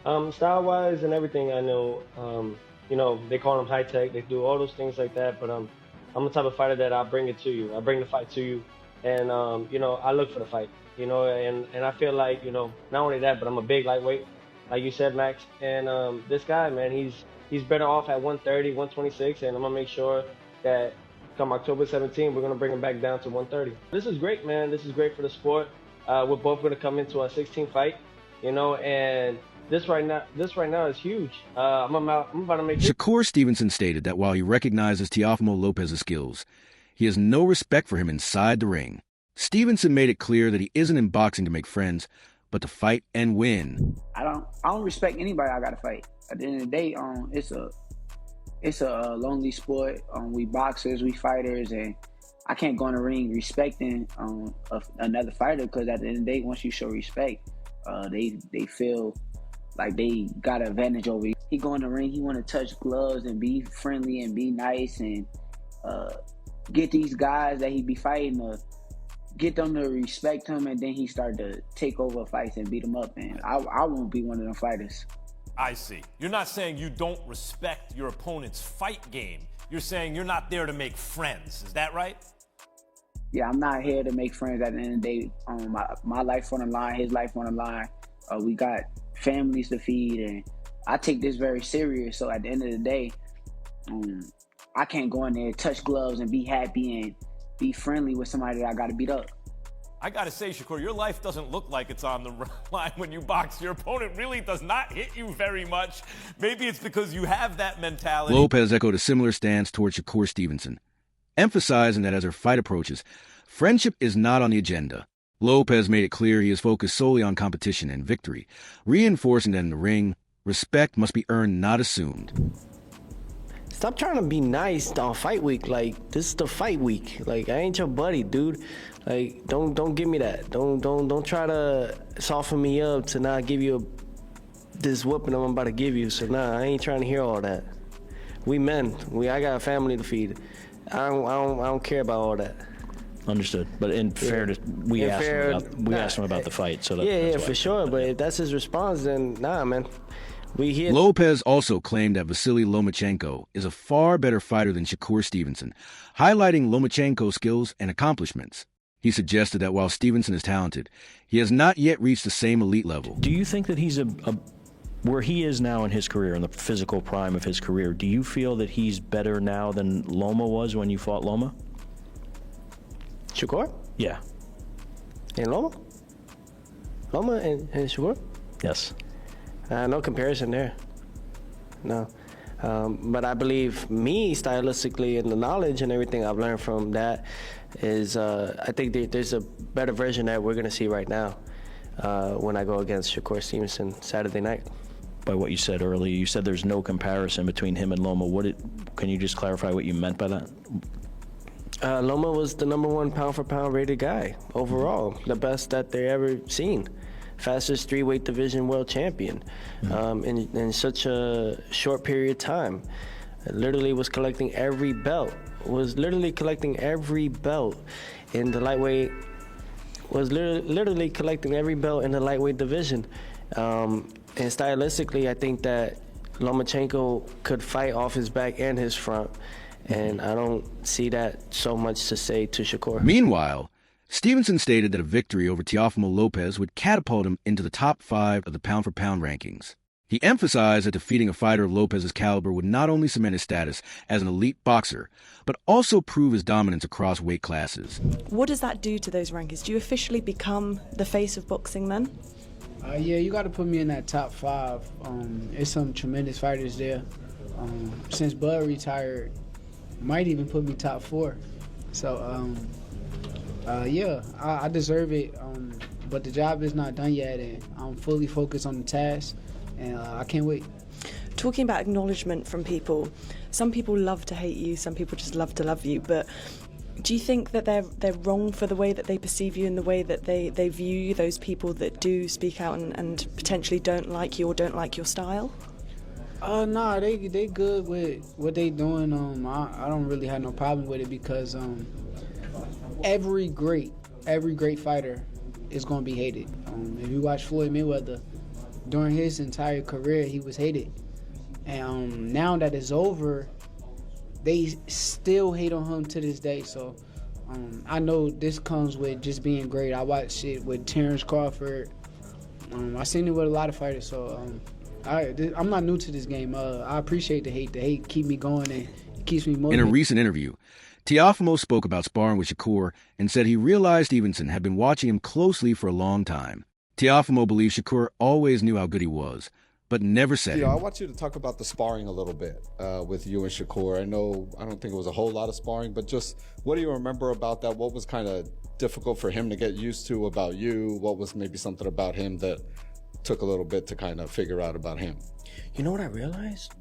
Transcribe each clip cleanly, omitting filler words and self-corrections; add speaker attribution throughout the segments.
Speaker 1: Style-wise and everything, I know. They call them high tech. They do all those things like that. But I'm the type of fighter that I bring it to you. I bring the fight to you, and I look for the fight. And I feel like not only that, but I'm a big lightweight, like you said, Max. And this guy, man, he's better off at 130, 126, and I'm gonna make sure that come October 17, we're gonna bring him back down to 130. This is great, man. This is great for the sport. We're both gonna come into our 16th fight, and this right now is huge. I'm about to make it.
Speaker 2: Shakur Stevenson stated that while he recognizes Teofimo Lopez's skills, he has no respect for him inside the ring. Stevenson made it clear that he isn't in boxing to make friends, but to fight and win.
Speaker 3: I don't respect anybody I gotta fight. At the end of the day, it's a lonely sport. We boxers, we fighters, and I can't go in the ring respecting another fighter, because at the end of the day, once you show respect, they feel like they got an advantage over you. He go in the ring, he want to touch gloves and be friendly and be nice and get these guys that he be fighting to get them to respect him, and then he start to take over fights and beat them up. And I won't be one of them fighters.
Speaker 4: I see. You're not saying you don't respect your opponent's fight game. You're saying you're not there to make friends. Is that right?
Speaker 3: Yeah, I'm not here to make friends. At the end of the day, my life on the line, his life on the line. We got families to feed, and I take this very serious. So at the end of the day, I can't go in there, touch gloves, and be happy and be friendly with somebody that I got to beat up.
Speaker 4: I gotta say, Shakur, your life doesn't look like it's on the line when you box. Your opponent really does not hit you very much. Maybe it's because you have that mentality.
Speaker 2: Lopez echoed a similar stance towards Shakur Stevenson, emphasizing that as her fight approaches, friendship is not on the agenda. Lopez made it clear he is focused solely on competition and victory, reinforcing that in the ring, respect must be earned, not assumed.
Speaker 5: Stop trying to be nice on fight week. Like, this is the fight week. Like, I ain't your buddy, dude. Like, don't give me that. Don't try to soften me up to not give you this whooping I'm about to give you. So nah, I ain't trying to hear all that. We men. I got a family to feed. I don't care about all that.
Speaker 6: Understood. But in fairness, we asked him about the fight. So that's
Speaker 5: for sure. But if that's his response, then nah, man.
Speaker 2: Lopez also claimed that Vasily Lomachenko is a far better fighter than Shakur Stevenson, highlighting Lomachenko's skills and accomplishments. He suggested that while Stevenson is talented, he has not yet reached the same elite level.
Speaker 6: Do you think that he's where he is now in his career, in the physical prime of his career, do you feel that he's better now than Loma was when you fought Loma?
Speaker 5: Shakur?
Speaker 6: Yeah.
Speaker 5: And Loma? Loma and Shakur?
Speaker 6: Yes.
Speaker 5: No comparison there. No. But I believe me, stylistically, and the knowledge and everything I've learned from that is, I think there's a better version that we're going to see right now when I go against Shakur Stevenson Saturday night.
Speaker 6: By what you said earlier, you said there's no comparison between him and Loma. Can you just clarify what you meant by that?
Speaker 5: Loma was the #1 pound-for-pound rated guy overall, the best that they ever seen. Fastest 3-weight division world champion in such a short period of time. Literally was collecting every belt. In the lightweight. Was literally collecting every belt in the lightweight division. And stylistically, I think that Lomachenko could fight off his back and his front. And I don't see that so much to say to Shakur.
Speaker 2: Meanwhile, Stevenson stated that a victory over Teofimo Lopez would catapult him into the top 5 of the pound-for-pound rankings. He emphasized that defeating a fighter of Lopez's caliber would not only cement his status as an elite boxer, but also prove his dominance across weight classes.
Speaker 7: What does that do to those rankings? Do you officially become the face of boxing then?
Speaker 8: Yeah, you got to put me in that top 5. There's some tremendous fighters there. Since Bud retired, might even put me top 4. So, yeah, I deserve it, but the job is not done yet, and I'm fully focused on the task, and I can't wait.
Speaker 7: Talking about acknowledgement from people, some people love to hate you, some people just love to love you, but do you think that they're wrong for the way that they perceive you and the way that they view you, those people that do speak out and potentially don't like you or don't like your style?
Speaker 8: Nah, they good with what they doing. I don't really have no problem with it because every great fighter is gonna be hated. If you watch Floyd Mayweather, during his entire career, he was hated. And now that it's over, they still hate on him to this day. So I know this comes with just being great. I watched it with Terrence Crawford. I seen it with a lot of fighters. So I'm not new to this game. I appreciate the hate. The hate keep me going and it keeps me motivated.
Speaker 2: In a recent interview, Teofimo spoke about sparring with Shakur and said he realized Stevenson had been watching him closely for a long time. Teofimo believes Shakur always knew how good he was, but never said it.
Speaker 9: I want you to talk about the sparring a little bit with you and Shakur. I don't think it was a whole lot of sparring, but just what do you remember about that? What was kind of difficult for him to get used to about you? What was maybe something about him that took a little bit to kind of figure out about him?
Speaker 5: You know what I realized?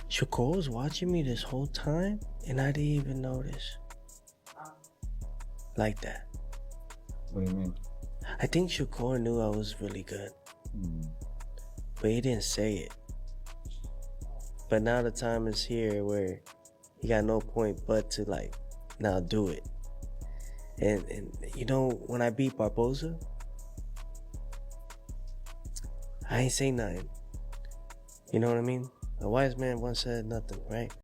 Speaker 5: Shakur was watching me this whole time, and I didn't even notice. Like that.
Speaker 9: What do you mean?
Speaker 5: I think Shakur knew I was really good. But he didn't say it. But now the time is here where he got no point but to now do it. And when I beat Barboza, I ain't say nothing. You know what I mean? A wise man once said nothing, right?